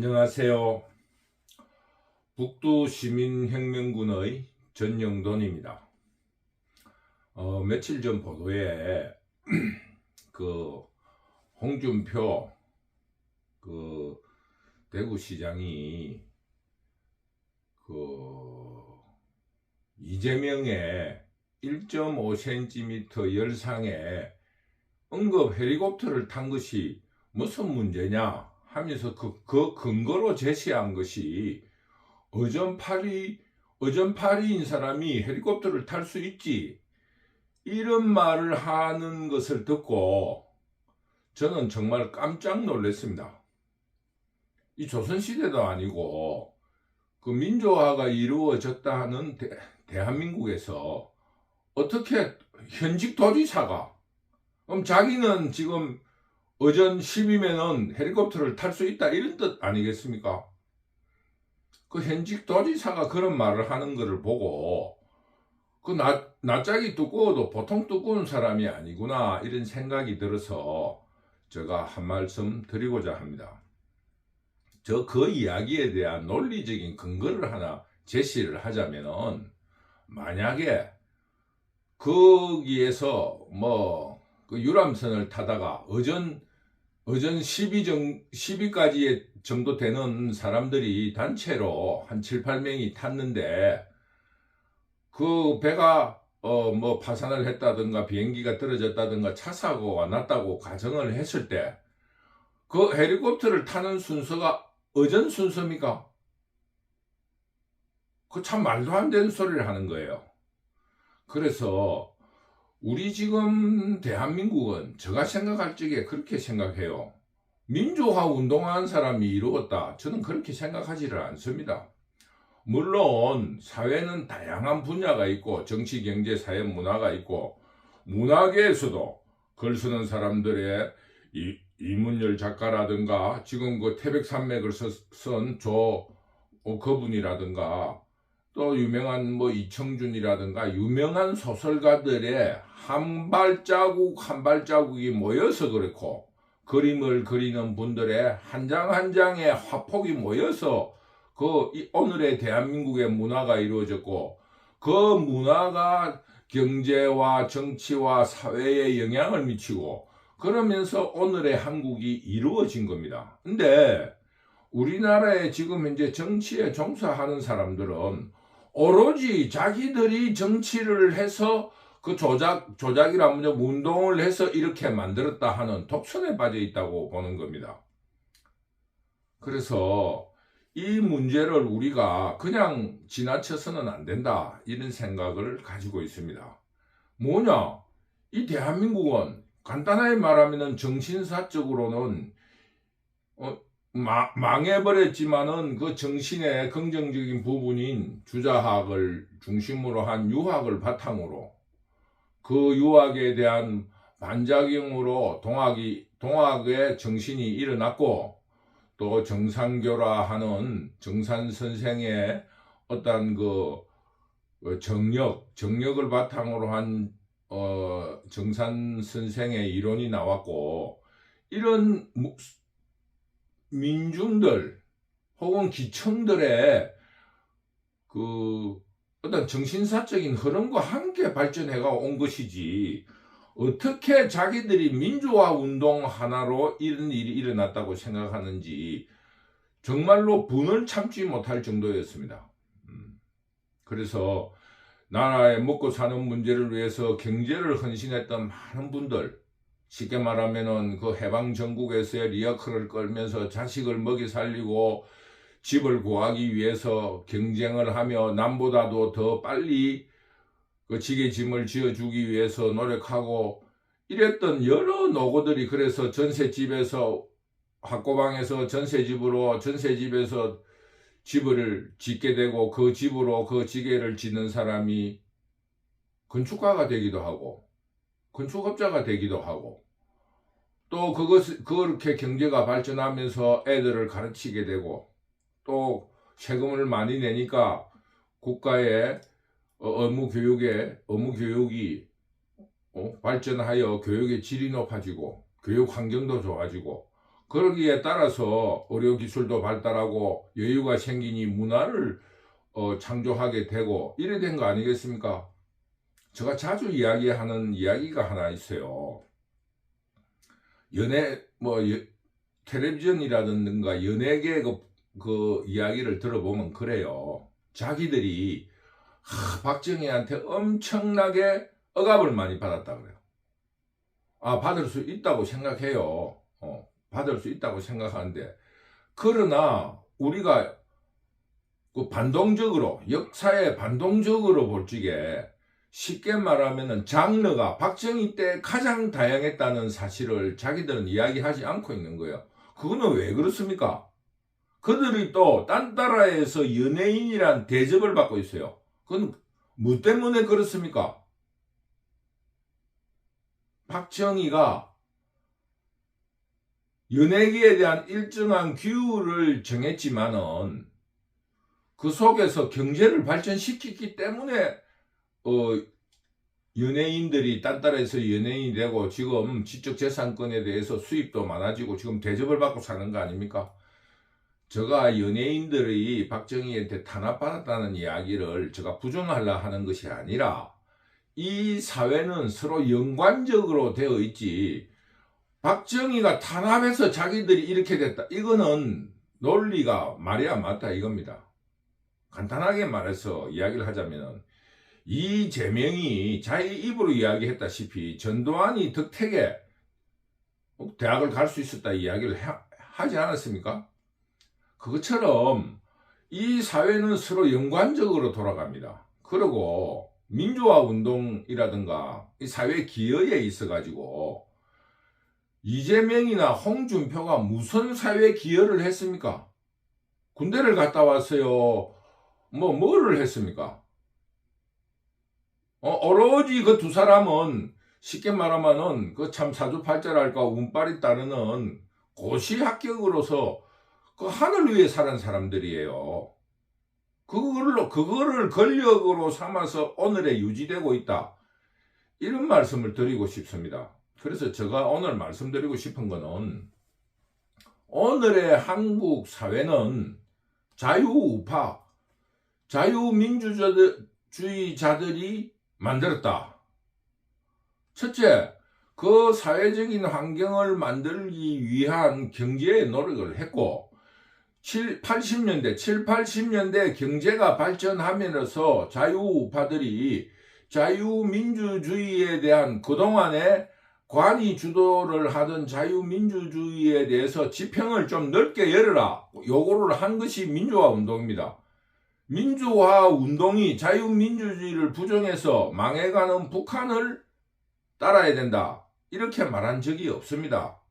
안녕하세요. 북두시민혁명군의 전영돈입니다. 며칠 전 보도에 그 홍준표 대구시장이 이재명의 1.5cm 열상에 응급 헬리콥터를 탄 것이 무슨 문제냐 하면서 그 근거로 제시한 것이 어전파리인 사람이 헬리콥터를 탈 수 있지, 이런 말을 하는 것을 듣고 저는 정말 깜짝 놀랐습니다. 이 조선시대도 아니고 그 민주화가 이루어졌다 하는 대한민국에서 어떻게 현직 도지사가, 그럼 자기는 지금 어전 10이면은 헬리콥터를 탈 수 있다, 이런 뜻 아니겠습니까? 그 현직 도지사가 그런 말을 하는 것을 보고 낯짝이 두꺼워도 보통 두꺼운 사람이 아니구나, 이런 생각이 들어서 제가 한 말씀 드리고자 합니다. 그 이야기에 대한 논리적인 근거를 하나 제시를 하자면은, 만약에 거기에서 그 유람선을 타다가 어전 12까지 정도 되는 사람들이 단체로 한 7, 8명이 탔는데, 그 배가 파산을 했다든가 비행기가 떨어졌다든가 차 사고가 났다고 가정을 했을 때, 그 헬리콥터를 타는 순서가 어전 순서입니까? 그 참 말도 안 되는 소리를 하는 거예요. 그래서 우리 지금 대한민국은 제가 생각할 적에 그렇게 생각해요. 민주화 운동한 사람이 이루었다, 저는 그렇게 생각하지를 않습니다. 물론 사회는 다양한 분야가 있고, 정치, 경제, 사회, 문화가 있고, 문화계에서도 글 쓰는 사람들의 이문열 작가라든가, 지금 그 태백산맥을 쓴 그분이라든가, 또 유명한 이청준이라든가 유명한 소설가들의 한 발자국 한 발자국이 모여서 그렇고, 그림을 그리는 분들의 한 장 한 장의 화폭이 모여서 오늘의 대한민국의 문화가 이루어졌고, 그 문화가 경제와 정치와 사회에 영향을 미치고, 그러면서 오늘의 한국이 이루어진 겁니다. 근데 우리나라에 지금 현재 정치에 종사하는 사람들은 오로지 자기들이 정치를 해서 그 조작이라면 운동을 해서 이렇게 만들었다 하는 독선에 빠져 있다고 보는 겁니다. 그래서 이 문제를 우리가 그냥 지나쳐서는 안 된다, 이런 생각을 가지고 있습니다. 뭐냐? 이 대한민국은 간단하게 말하면 정신사적으로는 망해버렸지만은 그 정신의 긍정적인 부분인 주자학을 중심으로 한 유학을 바탕으로, 그 유학에 대한 반작용으로 동학의 정신이 일어났고, 또 정상교라하는 정산 선생의 어떤 정력을 바탕으로 한 정산 선생의 이론이 나왔고, 이런 민중들 혹은 기층들의 어떤 정신사적인 흐름과 함께 발전해가 온 것이지, 어떻게 자기들이 민주화 운동 하나로 이런 일이 일어났다고 생각하는지 정말로 분을 참지 못할 정도였습니다. 그래서 나라의 먹고 사는 문제를 위해서 경제를 헌신했던 많은 분들, 쉽게 말하면은 그 해방 전국에서의 리어커를 끌면서 자식을 먹이 살리고 집을 구하기 위해서 경쟁을 하며 남보다도 더 빨리 그 지게짐을 지어주기 위해서 노력하고 이랬던 여러 노고들이, 그래서 전셋집에서 학고방에서 전셋집에서 집을 짓게 되고, 그 집으로 그 지게를 짓는 사람이 건축가가 되기도 하고 건축업자가 되기도 하고, 또 그렇게 경제가 발전하면서 애들을 가르치게 되고, 또 세금을 많이 내니까 국가의 의무 교육이 발전하여 교육의 질이 높아지고 교육 환경도 좋아지고, 그러기에 따라서 의료기술도 발달하고 여유가 생기니 문화를 창조하게 되고 이래 된 거 아니겠습니까? 제가 자주 이야기하는 이야기가 하나 있어요. 텔레비전이라든가 연예계 그 이야기를 들어보면 그래요. 자기들이 박정희한테 엄청나게 억압을 많이 받았다 그래요. 받을 수 있다고 생각해요. 받을 수 있다고 생각하는데, 그러나 우리가 그 반동적으로, 역사에 반동적으로 볼 적에 쉽게 말하면은 장르가 박정희 때 가장 다양했다는 사실을 자기들은 이야기하지 않고 있는 거예요. 그거는 왜 그렇습니까? 그들이 또 딴 나라에서 연예인이란 대접을 받고 있어요. 그건 뭐 때문에 그렇습니까? 박정희가 연예계에 대한 일정한 규율을 정했지만은 그 속에서 경제를 발전시켰기 때문에 연예인들이 딴 나라에서 연예인이 되고 지금 지적재산권에 대해서 수입도 많아지고 지금 대접을 받고 사는 거 아닙니까? 제가 연예인들이 박정희한테 탄압받았다는 이야기를 제가 부정하려 하는 것이 아니라, 이 사회는 서로 연관적으로 되어 있지, 박정희가 탄압해서 자기들이 이렇게 됐다, 이거는 논리가 말이 안 맞다 이겁니다. 간단하게 말해서 이야기를 하자면, 이재명이 자기 입으로 이야기했다시피 전두환이 덕택에 대학을 갈 수 있었다 이야기를 하지 않았습니까? 그것처럼 이 사회는 서로 연관적으로 돌아갑니다. 그리고 민주화 운동이라든가 이 사회 기여에 있어 가지고 이재명이나 홍준표가 무슨 사회 기여를 했습니까? 군대를 갔다 왔어요. 뭐를 했습니까? 오로지 그 두 사람은 쉽게 말하면은 그 참 사주팔자랄까 운빨이 따르는 고시 합격으로서 그 하늘 위에 사는 사람들이에요. 그거를 권력으로 삼아서 오늘에 유지되고 있다, 이런 말씀을 드리고 싶습니다. 그래서 제가 오늘 말씀드리고 싶은 거는, 오늘의 한국 사회는 자유우파, 자유민주주의자들이 만들었다. 첫째, 그 사회적인 환경을 만들기 위한 경제의 노력을 했고, 7, 80년대 경제가 발전하면서 자유우파들이 자유민주주의에 대한 그동안에 관이 주도를 하던 자유민주주의에 대해서 지평을 좀 넓게 열어라, 요구를 한 것이 민주화 운동입니다. 민주화 운동이 자유민주주의를 부정해서 망해가는 북한을 따라야 된다, 이렇게 말한 적이 없습니다.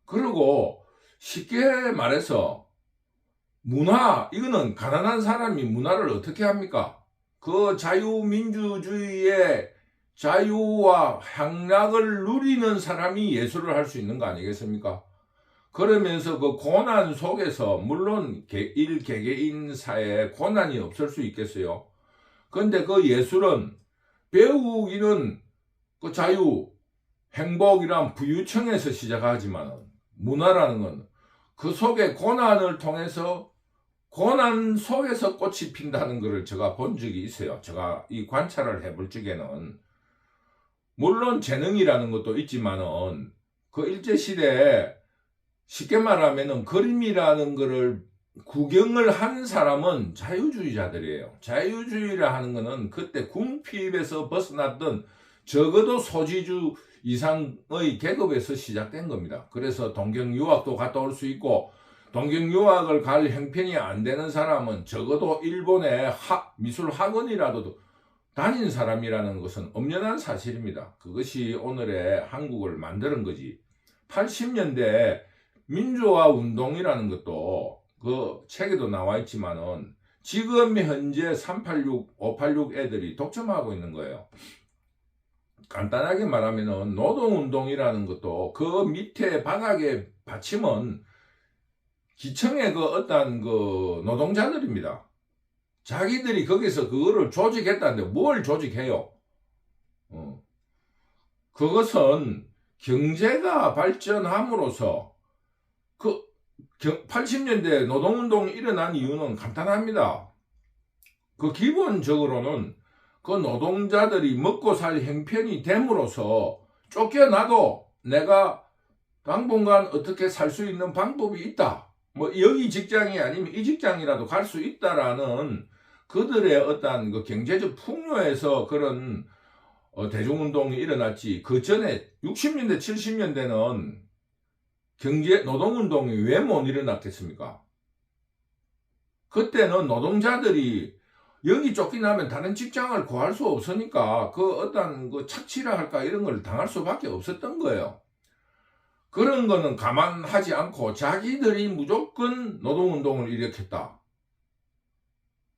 그리고 쉽게 말해서 문화, 이거는 가난한 사람이 문화를 어떻게 합니까? 그 자유민주주의의 자유와 향락을 누리는 사람이 예술을 할 수 있는 거 아니겠습니까? 그러면서 그 고난 속에서, 물론 개개인 사회에 고난이 없을 수 있겠어요. 그런데 그 예술은 배우기는 그 자유, 행복이란 부유층에서 시작하지만 문화라는 건 그 속에 고난을 통해서, 고난 속에서 꽃이 핀다는 것을 제가 본 적이 있어요. 제가 이 관찰을 해볼 적에는, 물론 재능이라는 것도 있지만은 그 일제시대에 쉽게 말하면은 그림이라는 것을 구경을 한 사람은 자유주의자들이에요. 자유주의라 하는 것은 그때 궁핍에서 벗어났던 적어도 소지주 이상의 계급에서 시작된 겁니다. 그래서 동경 유학도 갔다 올 수 있고, 동경 유학을 갈 형편이 안 되는 사람은 적어도 일본의 미술 학원이라도 다닌 사람이라는 것은 엄연한 사실입니다. 그것이 오늘의 한국을 만드는 거지. 80년대 민주화 운동이라는 것도 그 책에도 나와 있지만은 지금 현재 386, 586 애들이 독점하고 있는 거예요. 간단하게 말하면은 노동운동이라는 것도 그 밑에 바닥에 받침은 기층의 그 어떤 그 노동자들입니다. 자기들이 거기서 그거를 조직했다는데 뭘 조직해요? 그것은 경제가 발전함으로써 그 80년대 노동운동이 일어난 이유는 간단합니다. 그 기본적으로는 그 노동자들이 먹고 살 형편이 됨으로써 쫓겨나도 내가 당분간 어떻게 살 수 있는 방법이 있다. 뭐 여기 직장이 아니면 이 직장이라도 갈 수 있다라는 그들의 어떤 그 경제적 풍요에서 그런 대중운동이 일어났지. 그 전에 60년대 70년대는 노동운동이 왜 못 일어났겠습니까? 그때는 노동자들이 여기 쫓겨나면 다른 직장을 구할 수 없으니까 그 어떤 그 착취라 할까 이런 걸 당할 수밖에 없었던 거예요. 그런 거는 감안하지 않고 자기들이 무조건 노동운동을 일으켰다.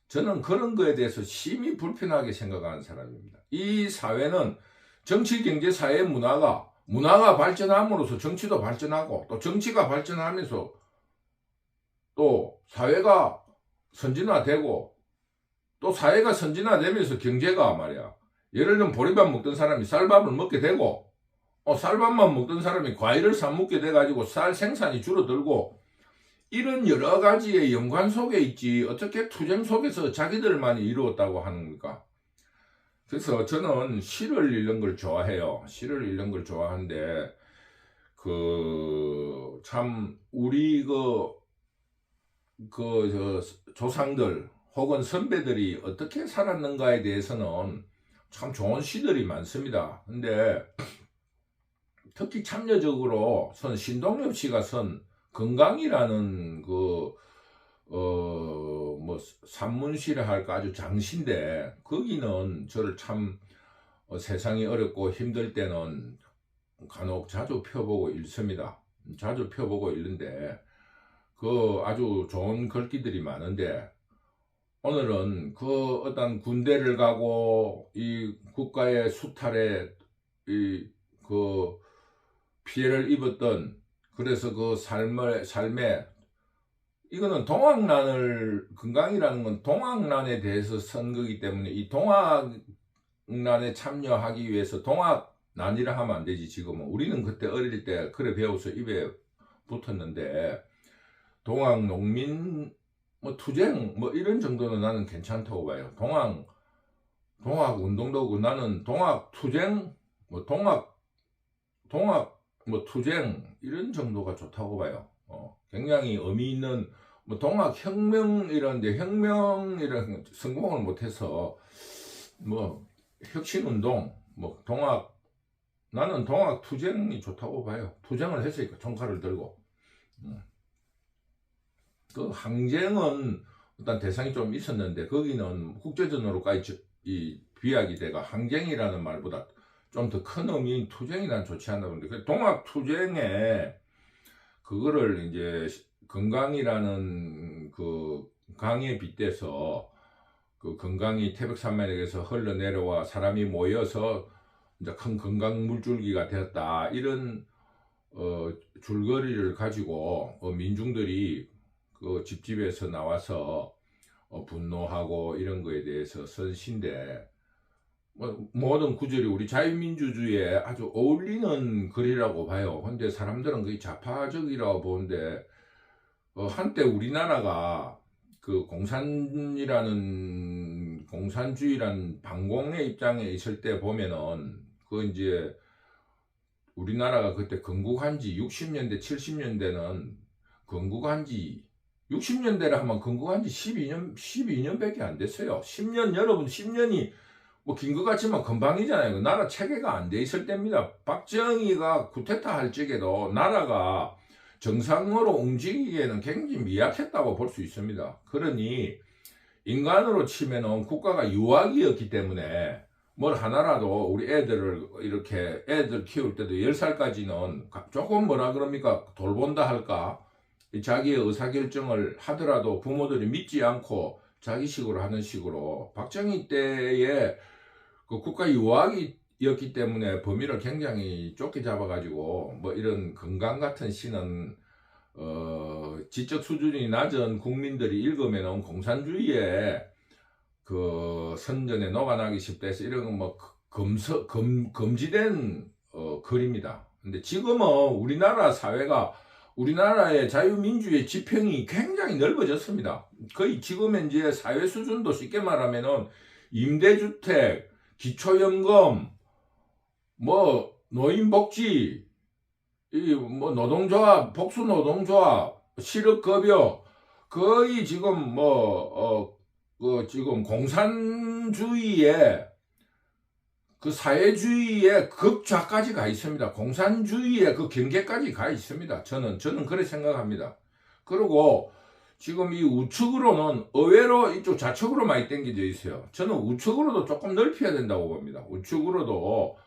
저는 그런 거에 대해서 심히 불편하게 생각하는 사람입니다. 이 사회는 정치, 경제, 사회, 문화가 발전함으로써 정치도 발전하고 또 정치가 발전하면서 또 사회가 선진화되고 또 사회가 선진화되면서 경제가 말이야. 예를 들면 보리밥 먹던 사람이 쌀밥을 먹게 되고 쌀밥만 먹던 사람이 과일을 사 먹게 돼가지고 쌀 생산이 줄어들고 이런 여러 가지의 연관 속에 있지 어떻게 투쟁 속에서 자기들만이 이루었다고 하는 겁니까? 그래서 저는 시를 읽는 걸 좋아해요. 시를 읽는 걸 좋아하는데 참 우리 조상들 혹은 선배들이 어떻게 살았는가에 대해서는 참 좋은 시들이 많습니다. 근데 특히 참여적으로 신동엽 씨가 쓴 건강이라는 산문시라 할까 아주 장시인데 거기는 저를 참 세상이 어렵고 힘들 때는 간혹 자주 펴보고 읽습니다. 자주 펴보고 읽는데 아주 좋은 글귀들이 많은데 오늘은 어떤 군대를 가고 이 국가의 수탈에 피해를 입었던 그래서 삶에 이거는 건강이라는 건 동학난에 대해서 쓴 거기 때문에 이 동학난에 참여하기 위해서 동학난이라 하면 안 되지. 지금은 우리는 그때 어릴 때 그래 배워서 입에 붙었는데 동학농민 투쟁 이런 정도는 나는 괜찮다고 봐요. 동학운동도 나는 동학투쟁 투쟁 이런 정도가 좋다고 봐요. 굉장히 의미 있는 동학혁명 이런데 혁명이라는 성공을 못해서 혁신운동 나는 동학투쟁이 좋다고 봐요. 투쟁을 했으니까 총칼을 들고 그 항쟁은 일단 대상이 좀 있었는데 거기는 국제전으로까지 비약이 돼가 항쟁이라는 말보다 좀 더 큰 의미인 투쟁이 난 좋지 않나 본데 동학투쟁에 그거를 이제 건강이라는 강에 빗대서 건강이 태백산맥에서 흘러내려와 사람이 모여서 이제 큰 건강 물줄기가 되었다 이런 줄거리를 가지고 민중들이 집집에서 나와서 분노하고 이런 거에 대해서 쓴 시인데 모든 구절이 우리 자유민주주의에 아주 어울리는 글이라고 봐요. 근데 사람들은 그게 좌파적이라고 보는데 한때 우리나라가 공산주의라는 반공의 입장에 있을 때 보면은 이제 우리나라가 그때 건국한 지 60년대 70년대는 건국한 지 60년대라 하면 건국한 지 12년밖에 안 됐어요. 10년 여러분 10년이 긴 것 같지만 금방이잖아요. 나라 체계가 안 돼 있을 때입니다. 박정희가 쿠데타 할 적에도 나라가 정상으로 움직이기에는 굉장히 미약했다고 볼 수 있습니다. 그러니 인간으로 치면은 국가가 유학이었기 때문에 뭘 하나라도 우리 애들 키울 때도 10살까지는 조금 돌본다 할까? 자기의 의사결정을 하더라도 부모들이 믿지 않고 자기식으로 하는 식으로 박정희 때에 국가 유학이었기 때문에 범위를 굉장히 좁게 잡아가지고 이런 건강 같은 시는 지적 수준이 낮은 국민들이 읽으면 공산주의에 선전에 녹아나기 쉽다 해서 이런 금지된 글입니다. 근데 지금은 우리나라 사회가 우리나라의 자유민주의 지평이 굉장히 넓어졌습니다. 거의 지금 현재 사회 수준도 쉽게 말하면은 임대주택, 기초연금, 뭐 노인복지, 뭐 노동조합, 복수노동조합, 실업급여, 거의 지금 지금 공산주의의 그 사회주의의 극좌까지 가 있습니다. 공산주의의 그 경계까지 가 있습니다. 저는 그렇게 생각합니다. 그리고 지금 이 우측으로는 의외로 이쪽 좌측으로 많이 당겨져 있어요. 저는 우측으로도 조금 넓혀야 된다고 봅니다. 우측으로도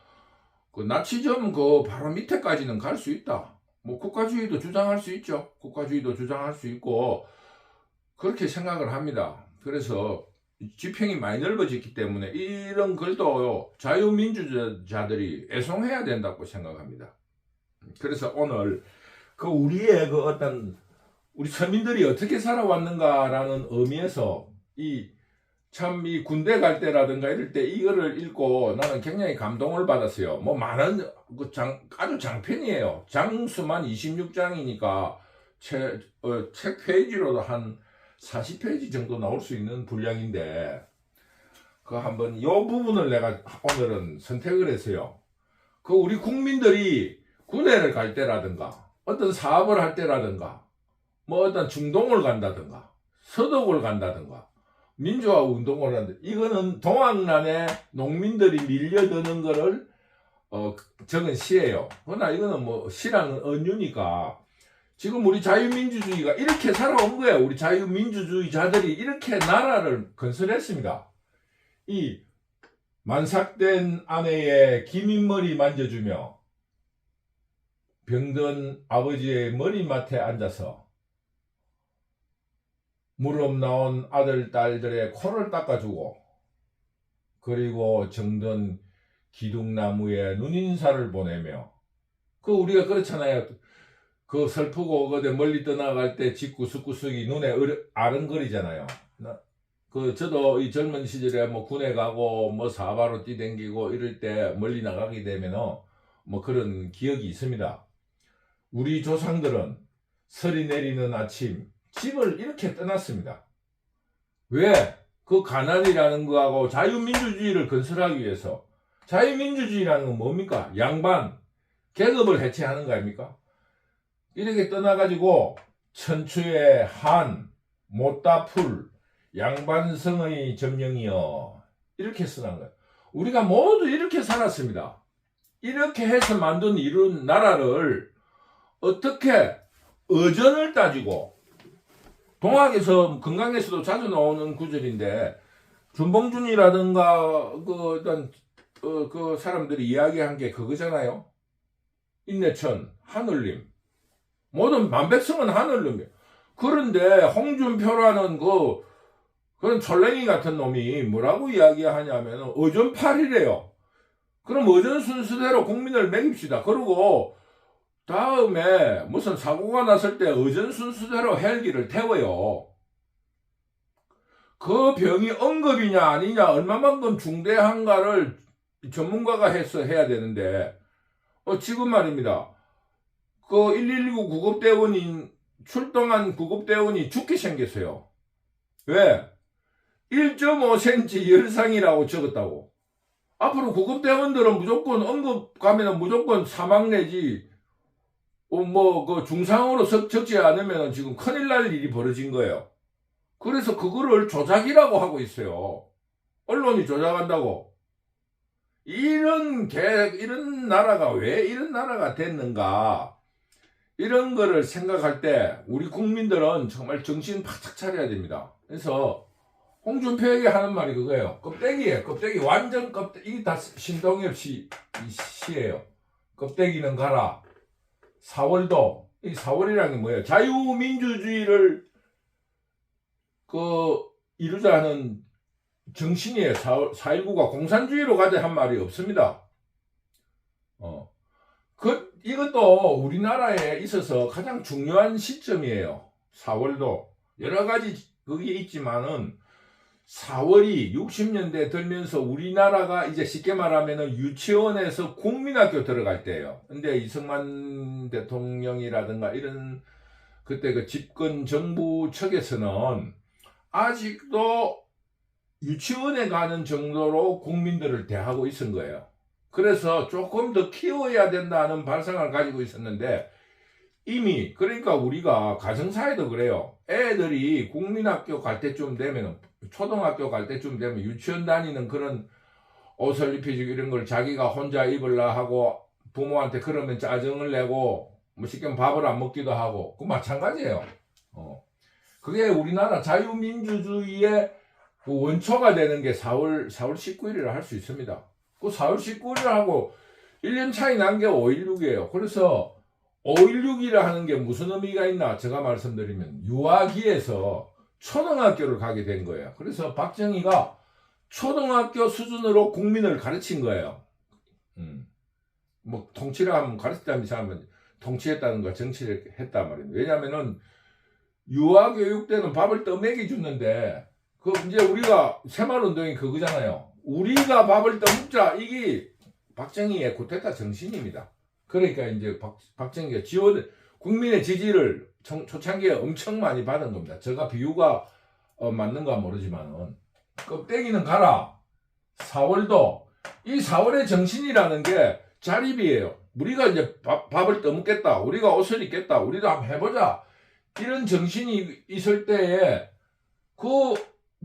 그 나치즘 그 바로 밑에까지는 갈 수 있다. 뭐 국가주의도 주장할 수 있죠. 국가주의도 주장할 수 있고 그렇게 생각을 합니다. 그래서 지평이 많이 넓어졌기 때문에 이런 글도 자유민주자들이 애송해야 된다고 생각합니다. 그래서 오늘 그 우리의 그 어떤 우리 서민들이 어떻게 살아왔는가라는 의미에서 이 군대 갈 때라든가 이럴 때 이거를 읽고 나는 굉장히 감동을 받았어요. 뭐 많은 아주 장편이에요. 장수만 26장이니까 책 페이지로도 한 40페이지 정도 나올 수 있는 분량인데 그 한번 이 부분을 내가 오늘은 선택을 했어요. 그 우리 국민들이 군대를 갈 때라든가 어떤 사업을 할 때라든가 뭐 어떤 중동을 간다든가 서독을 간다든가 민주화 운동을 한다. 이거는 동학난에 농민들이 밀려드는 거를 적은 시예요. 그러나 이거는 뭐 시라는 은유니까 지금 우리 자유민주주의가 이렇게 살아온 거예요. 우리 자유민주주의자들이 이렇게 나라를 건설했습니다. 이 만삭된 아내의 기민머리 만져주며 병든 아버지의 머리맡에 앉아서 무릎 나온 아들, 딸들의 코를 닦아주고 그리고 정든 기둥나무에 눈인사를 보내며 우리가 그렇잖아요. 그 슬프고 어디 멀리 떠나갈 때 집 구석구석이 눈에 아른거리잖아요. 저도 이 젊은 시절에 뭐 군에 가고 뭐 사바로 뛰댕기고 이럴 때 멀리 나가게 되면은 뭐 그런 기억이 있습니다. 우리 조상들은 설이 내리는 아침 집을 이렇게 떠났습니다. 왜? 그 가난이라는 거하고 자유민주주의를 건설하기 위해서. 자유민주주의라는 건 뭡니까? 양반, 계급을 해체하는 거 아닙니까? 이렇게 떠나가지고 천추의 한, 못다풀, 양반성의 점령이여 이렇게 쓰는 거예요. 우리가 모두 이렇게 살았습니다. 이렇게 해서 이룬 나라를 어떻게 의전을 따지고 동학에서 건강에서도 자주 나오는 구절인데 준봉준이라든가 그 사람들이 이야기한 게 그거잖아요. 인내천, 하늘님. 모든 만백성은 하늘님이에요. 그런데 홍준표라는 그런 철랭이 같은 놈이 뭐라고 이야기하냐면 의전팔이래요. 그럼 의전 순서대로 국민을 먹입시다. 그리고 다음에 무슨 사고가 났을 때 의전 순서대로 헬기를 태워요. 그 병이 응급이냐 아니냐 얼마만큼 중대한가를 전문가가 해야 되는데 지금 말입니다. 그 119 구급대원이 출동한 구급대원이 죽게 생겼어요. 왜? 1.5cm 열상이라고 적었다고. 앞으로 구급대원들은 무조건 응급 가면은 무조건 사망 내지 그 중상으로 적지 않으면 지금 큰일 날 일이 벌어진 거예요. 그래서 그거를 조작이라고 하고 있어요. 언론이 조작한다고. 이런 나라가 왜 이런 나라가 됐는가? 이런 거를 생각할 때 우리 국민들은 정말 정신 바짝 차려야 됩니다. 그래서 홍준표에게 하는 말이 그거예요. 껍데기예요. 껍데기 완전 껍데기. 이게 다 신동엽 시예요. 껍데기는 가라. 4월도 이 4월이라는 게 뭐예요? 자유민주주의를 이루자는 정신이에요. 4.19가 공산주의로 가자 한 말이 없습니다. 이것도 우리나라에 있어서 가장 중요한 시점이에요. 4월도 여러 가지 그게 있지만은 4월이 60년대 들면서 우리나라가 이제 쉽게 말하면 유치원에서 국민학교 들어갈 때예요. 근데 이승만 대통령이라든가 이런 그때 그 집권 정부 측에서는 아직도 유치원에 가는 정도로 국민들을 대하고 있은 거예요. 그래서 조금 더 키워야 된다는 발상을 가지고 있었는데 이미 그러니까 우리가 가정사회도 그래요. 애들이 국민학교 갈 때쯤 되면 초등학교 갈 때쯤 되면 유치원 다니는 그런 옷을 입혀주고 이런 걸 자기가 혼자 입으려 하고 부모한테 그러면 짜증을 내고 뭐 쉽게 밥을 안 먹기도 하고 그 마찬가지예요. 그게 우리나라 자유민주주의의 그 원초가 되는 게 4월 19일이라 할 수 있습니다. 그 4월 19일하고 1년 차이 난 게 5.16이에요. 그래서 5.16이라 하는 게 무슨 의미가 있나 제가 말씀드리면 유아기에서 초등학교를 가게 된 거예요. 그래서 박정희가 초등학교 수준으로 국민을 가르친 거예요. 뭐 통치를 하면 가르쳤다는 이상하면 통치했다는 거 정치를 했단 말이에요. 왜냐면은 유아교육 때는 밥을 떠먹이 주는데 그 이제 우리가 새마을운동이 그거잖아요. 우리가 밥을 떠먹자 이게 박정희의 쿠데타 정신입니다. 그러니까 이제 박정희가 국민의 지지를 초창기에 엄청 많이 받은 겁니다. 제가 비유가 맞는가 모르지만은 껍데기는 가라. 4월도 이 4월의 정신이라는 게 자립이에요. 우리가 이제 밥을 떠먹겠다. 우리가 옷을 입겠다. 우리도 한번 해보자. 이런 정신이 있을 때에 그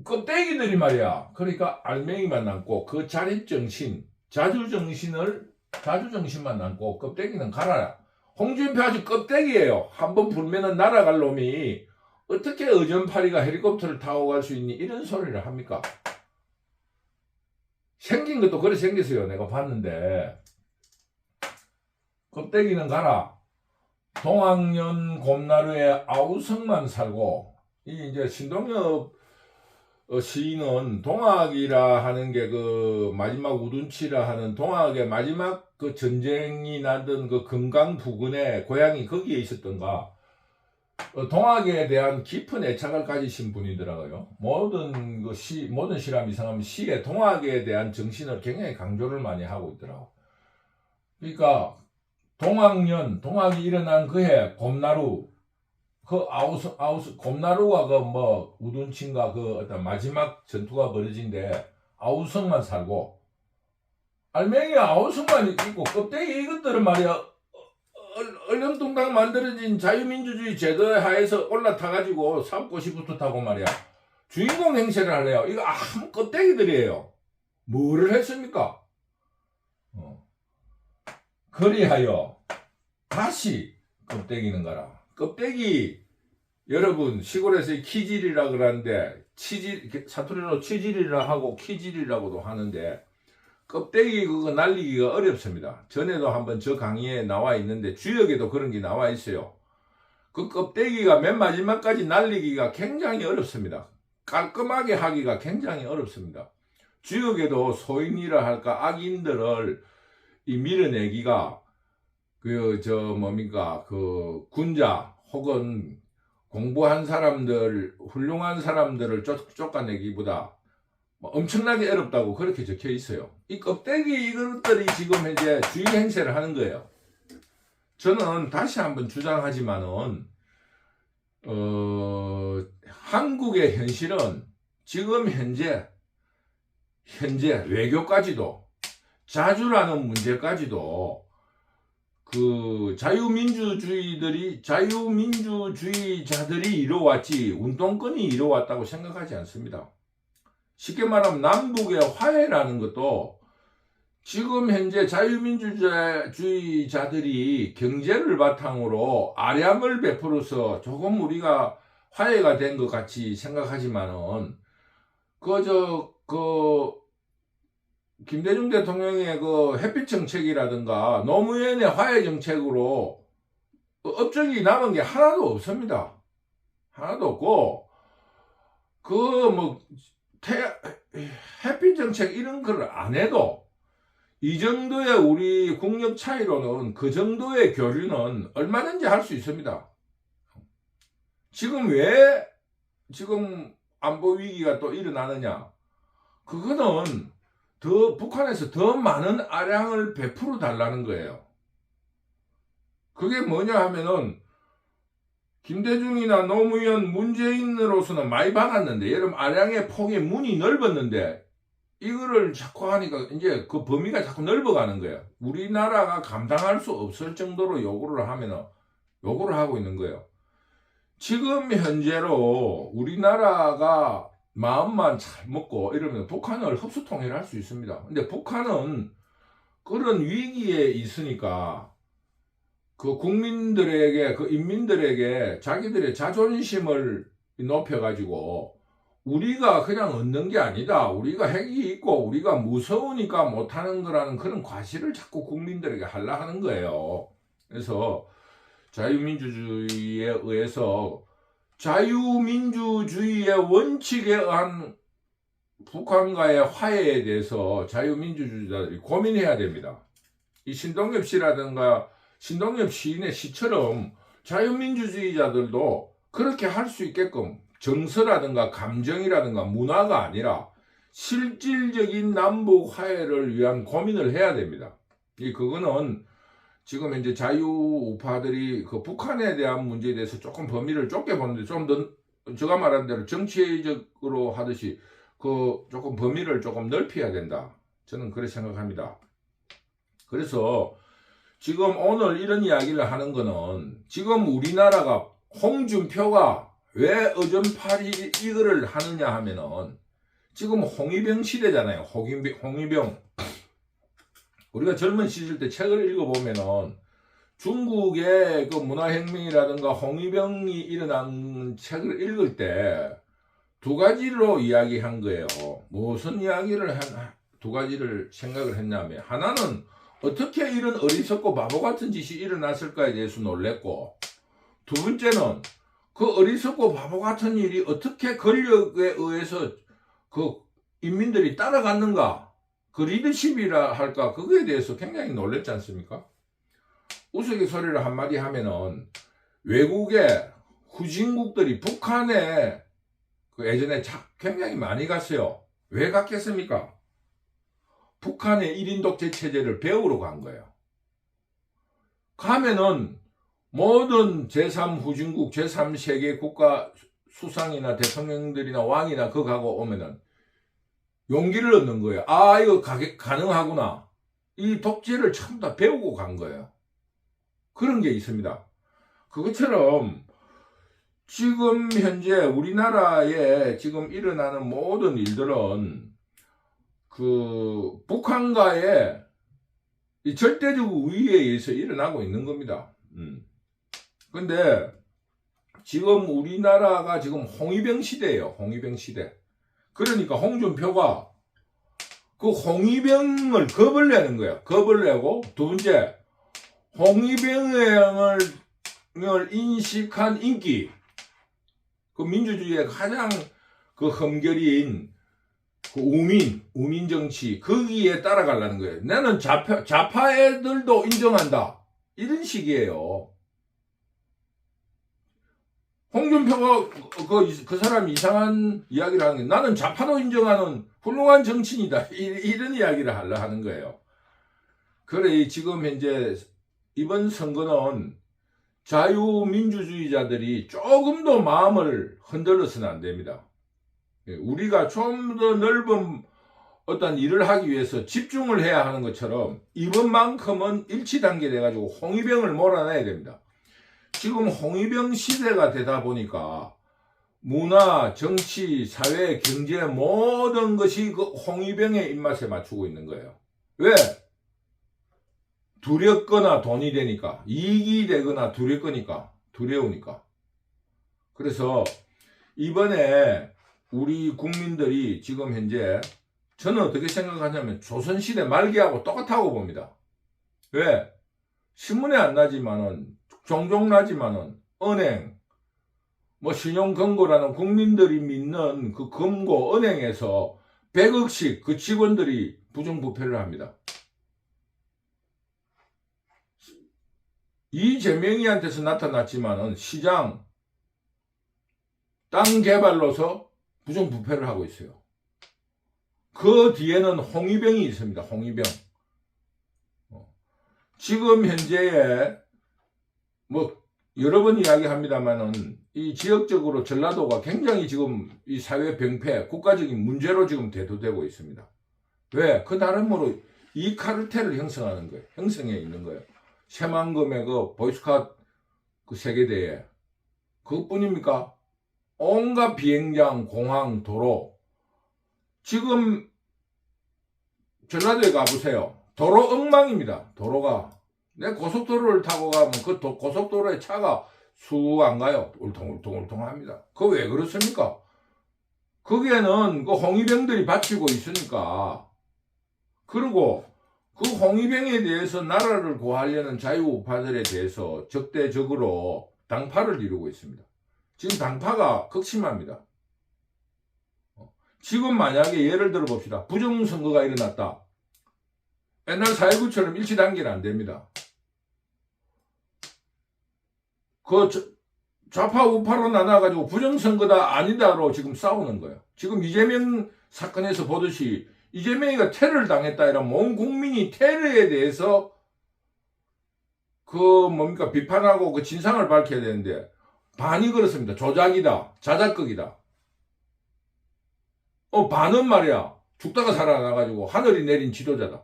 껍데기들이 말이야. 그러니까 알맹이만 남고 그 자립정신, 자주정신만 남고 껍데기는 가라. 홍준표 아주 껍데기예요. 한번 불면은 날아갈 놈이 어떻게 어전파리가 헬리콥터를 타고 갈 수 있니? 이런 소리를 합니까? 생긴 것도 그래 생겼어요. 내가 봤는데. 껍데기는 가라. 동학년 곰나루에 아우성만 살고, 이제 신동엽 시인은 동학이라 하는 게 그 마지막 우둔치라 하는 동학의 마지막 그 전쟁이 나던 그 금강 부근에 고향이 거기에 있었던가. 동학에 대한 깊은 애착을 가지신 분이더라고요. 모든 시람 이상하면 시에 동학에 대한 정신을 굉장히 강조를 많이 하고 있더라고. 그러니까 동학이 일어난 그해 곰나루 곰나루가 그 뭐 우둔친가 그 어떤 마지막 전투가 벌어진데 아우성만 살고 알맹이 아우성만 있고 껍데기 이것들은 말이야 얼렁뚱땅 만들어진 자유민주주의 제도에 하에서 올라타가지고 삼고시부터 타고 말이야 주인공 행세를 하래요. 이거 아무 껍데기들이에요. 뭐를 했습니까? 그리하여 다시 껍데기는 가라. 껍데기 여러분 시골에서 키질이라 그러는데 사투리로 치질이라 하고 키질이라고도 하는데 껍데기 그거 날리기가 어렵습니다. 전에도 한번 저 강의에 나와 있는데 주역에도 그런 게 나와 있어요. 그 껍데기가 맨 마지막까지 날리기가 굉장히 어렵습니다. 깔끔하게 하기가 굉장히 어렵습니다. 주역에도 소인이라 할까 악인들을 이 밀어내기가 그 군자 혹은 공부한 사람들 훌륭한 사람들을 쫓아내기보다 엄청나게 어렵다고 그렇게 적혀 있어요. 이 껍데기 이것들이 지금 현재 주의 행세를 하는 거예요. 저는 다시 한번 주장하지만은 한국의 현실은 지금 현재 외교까지도 자주라는 문제까지도 그 자유민주주의자들이 이뤄왔지 운동권이 이뤄왔다고 생각하지 않습니다. 쉽게 말하면 남북의 화해라는 것도 지금 현재 자유민주주의자들이 경제를 바탕으로 아량을 베풀어서 조금 우리가 화해가 된 것 같이 생각하지만은 김대중 대통령의 그 햇빛 정책이라든가 노무현의 화해 정책으로 업적이 남은 게 하나도 없습니다. 하나도 없고 햇빛 정책 이런 걸 안 해도 이 정도의 우리 국력 차이로는 그 정도의 교류는 얼마든지 할 수 있습니다. 지금 안보 위기가 또 일어나느냐? 그거는 더 북한에서 더 많은 아량을 베풀어 달라는 거예요. 그게 뭐냐 하면은 김대중이나 노무현, 문재인으로서는 많이 받았는데 여러분 아량의 폭의 문이 넓었는데 이거를 자꾸 하니까 이제 그 범위가 자꾸 넓어가는 거예요. 우리나라가 감당할 수 없을 정도로 요구를 하면은 요구를 하고 있는 거예요. 지금 현재로 우리나라가 마음만 잘 먹고 이러면 북한을 흡수 통일할 수 있습니다. 근데 북한은 그런 위기에 있으니까 그 국민들에게, 그 인민들에게 자기들의 자존심을 높여가지고 우리가 그냥 얻는 게 아니다. 우리가 핵이 있고 우리가 무서우니까 못하는 거라는 그런 과시를 자꾸 국민들에게 하려 하는 거예요. 그래서 자유민주주의에 의해서 자유민주주의의 원칙에 의한 북한과의 화해에 대해서 자유민주주의자들이 고민해야 됩니다. 이 신동엽 씨라든가 신동엽 시인의 시처럼 자유민주주의자들도 그렇게 할 수 있게끔 정서라든가 감정이라든가 문화가 아니라 실질적인 남북 화해를 위한 고민을 해야 됩니다. 그거는 지금 현재 자유우파들이 그 북한에 대한 문제에 대해서 조금 범위를 좁게 보는데 좀 더 제가 말한 대로 정치적으로 하듯이 그 조금 범위를 조금 넓혀야 된다. 저는 그렇게 생각합니다. 그래서 지금 오늘 이런 이야기를 하는 거는 지금 우리나라가 홍준표가 왜 어전파리 이거를 하느냐 하면은 지금 홍위병 시대잖아요. 홍위병. 우리가 젊은 시절 때 책을 읽어보면은 중국의 그 문화혁명이라든가 홍위병이 일어난 책을 읽을 때 두 가지로 이야기한 거예요. 무슨 이야기를 두 가지를 생각을 했냐면 하나는 어떻게 이런 어리석고 바보 같은 짓이 일어났을까에 대해서 놀랬고 두 번째는 그 어리석고 바보 같은 일이 어떻게 권력에 의해서 그 인민들이 따라갔는가 그 리더십이라 할까 그거에 대해서 굉장히 놀랬지 않습니까? 우스갯소리를 한마디 하면은 외국의 후진국들이 북한에 그 예전에 굉장히 많이 갔어요. 왜 갔겠습니까? 북한의 1인 독재 체제를 배우러 간 거예요. 가면은 모든 제3 후진국, 제3세계 국가 수상이나 대통령들이나 왕이나 그 가고 오면은 용기를 얻는 거예요. 아, 이거 가능하구나. 이 독재를 전부 다 배우고 간 거예요. 그런 게 있습니다. 그것처럼 지금 현재 우리나라에 지금 일어나는 모든 일들은 그 북한과의 이 절대적 우위에 의해서 일어나고 있는 겁니다. 근데 지금 우리나라가 지금 홍위병 시대예요. 홍위병 시대. 그러니까 홍준표가 그 홍위병을 겁을 내는 거예요. 겁을 내고 두 번째 홍위병을 인식한 인기 그 민주주의의 가장 그 흠결인 그 우민 정치 거기에 따라가려는 거예요. 나는 좌파 애들도 인정한다. 이런 식이에요. 홍준표가 그 사람이 이상한 이야기를 하는 게 나는 좌파도 인정하는 훌륭한 정치인이다. 이런 이야기를 하려 하는 거예요. 그래 지금 현재 이번 선거는 자유민주주의자들이 조금도 마음을 흔들어서는 안 됩니다. 우리가 좀 더 넓은 어떤 일을 하기 위해서 집중을 해야 하는 것처럼 이번만큼은 일치단계 돼가지고 홍위병을 몰아내야 됩니다. 지금 홍위병 시대가 되다 보니까 문화, 정치, 사회, 경제 모든 것이 그 홍위병의 입맛에 맞추고 있는 거예요. 왜? 두렵거나 돈이 되니까, 이익이 되거나 두려우니까. 그래서 이번에 우리 국민들이 지금 현재 저는 어떻게 생각하냐면 조선시대 말기하고 똑같다고 봅니다. 왜? 신문에 안 나지만은 종종 나지만은 은행, 뭐 신용금고라는 국민들이 믿는 그 금고 은행에서 100억씩 그 직원들이 부정부패를 합니다. 이재명이한테서 나타났지만은 시장, 땅 개발로서 부정부패를 하고 있어요. 그 뒤에는 홍위병이 있습니다. 홍위병. 지금 현재에 뭐 여러 번 이야기합니다만은 이 지역적으로 전라도가 굉장히 지금 이 사회 병폐, 국가적인 문제로 지금 대두되고 있습니다. 왜? 그 나름으로 이 카르텔을 형성하는 거예요. 형성해 있는 거예요. 새만금의 그 보이스캇 그 세계대회. 그것뿐입니까? 온갖 비행장, 공항, 도로. 지금 전라도에 가보세요. 도로 엉망입니다. 도로가. 내 고속도로를 타고 가면 그 고속도로에 차가 쑥 안 가요. 울퉁울퉁합니다. 그거 왜 그렇습니까? 거기에는 그 홍위병들이 바치고 있으니까. 그리고 그 홍위병에 대해서 나라를 구하려는 자유우파들에 대해서 적대적으로 당파를 이루고 있습니다. 지금 당파가 극심합니다. 지금 만약에 예를 들어 봅시다. 부정선거가 일어났다. 옛날 4.19처럼 일치단계는 안 됩니다. 그 좌파 우파로 나눠가지고 부정선거다 아니다로 지금 싸우는 거예요. 지금 이재명 사건에서 보듯이 이재명이가 테러를 당했다 이러면 온 국민이 테러에 대해서 비판하고 그 진상을 밝혀야 되는데 반이 그렇습니다. 조작이다. 자작극이다. 반은 말이야. 죽다가 살아나가지고 하늘이 내린 지도자다.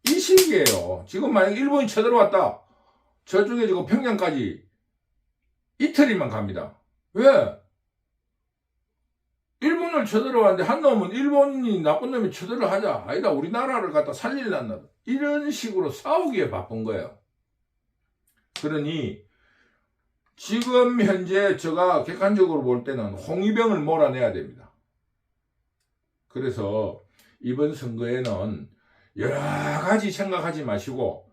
이 시기에요. 지금 만약 일본이 쳐들어왔다. 저쪽에 지금 평양까지 이틀이면 갑니다. 왜? 일본을 쳐들어왔는데 한 놈은 일본이 나쁜 놈이 쳐들어하자. 아니다. 우리나라를 갖다 살릴란다. 이런 식으로 싸우기에 바쁜 거예요. 그러니 지금 현재 제가 객관적으로 볼 때는 홍위병을 몰아내야 됩니다. 그래서 이번 선거에는 여러 가지 생각하지 마시고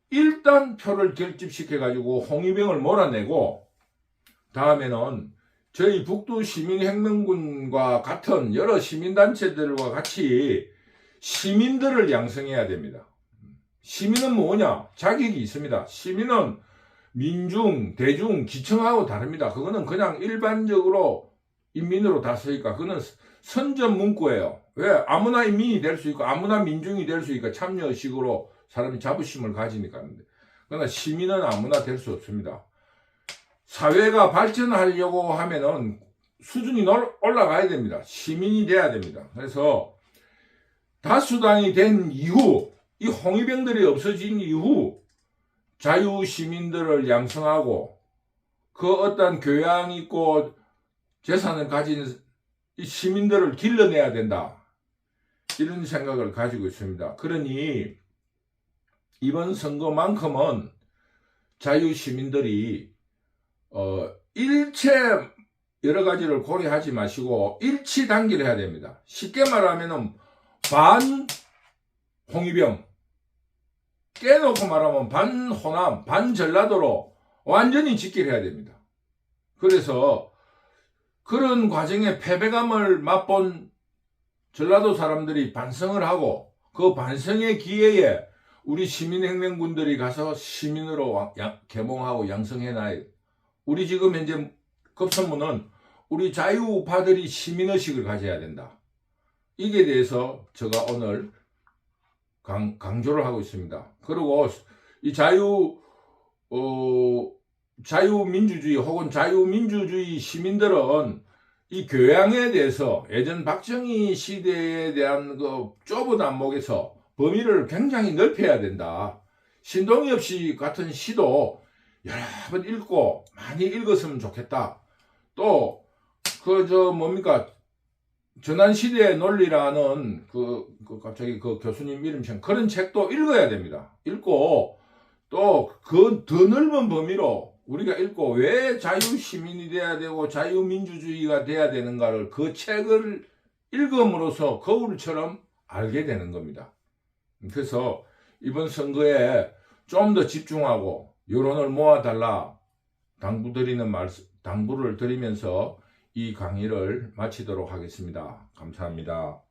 일단 표를 결집시켜가지고 홍위병을 몰아내고 다음에는 저희 북두 시민혁명군과 같은 여러 시민단체들과 같이 시민들을 양성해야 됩니다. 시민은 뭐냐? 자격이 있습니다. 시민은 민중, 대중, 기층하고 다릅니다. 그거는 그냥 일반적으로 인민으로 다 쓰니까 그거는 선전 문구예요. 왜? 아무나 인민이 될 수 있고 아무나 민중이 될 수 있고 참여식으로 사람이 자부심을 가지니까 하는데 그러나 시민은 아무나 될 수 없습니다. 사회가 발전하려고 하면은 수준이 올라가야 됩니다. 시민이 돼야 됩니다. 그래서 다수당이 된 이후 이 홍위병들이 없어진 이후 자유시민들을 양성하고 그 어떤 교양 있고 재산을 가진 이 시민들을 길러내야 된다. 이런 생각을 가지고 있습니다. 그러니 이번 선거만큼은 자유시민들이 일체 여러 가지를 고려하지 마시고 일치 단계를 해야 됩니다. 쉽게 말하면은 반 홍위병, 깨놓고 말하면 반 호남, 반 전라도로 완전히 직결해야 됩니다. 그래서 그런 과정에 패배감을 맛본 전라도 사람들이 반성을 하고 그 반성의 기회에 우리 시민혁명군들이 가서 시민으로 계몽하고 양성해놔야 돼요. 우리 지금 현재 급선무는 우리 자유우파들이 시민의식을 가져야 된다. 이게 대해서 제가 오늘 강조를 하고 있습니다. 그리고 이 자유민주주의 혹은 자유민주주의 시민들은 이 교양에 대해서 예전 박정희 시대에 대한 그 좁은 안목에서 범위를 굉장히 넓혀야 된다. 신동엽 씨 같은 시도 여러 번 읽고 많이 읽었으면 좋겠다. 또 전환시대의 논리라는 갑자기 그 교수님 이름처럼 그런 책도 읽어야 됩니다. 읽고 또 그 더 넓은 범위로 우리가 읽고 왜 자유시민이 돼야 되고 자유민주주의가 돼야 되는가를 그 책을 읽음으로써 거울처럼 알게 되는 겁니다. 그래서 이번 선거에 좀 더 집중하고 여론을 모아달라 당부를 드리면서 이 강의를 마치도록 하겠습니다. 감사합니다.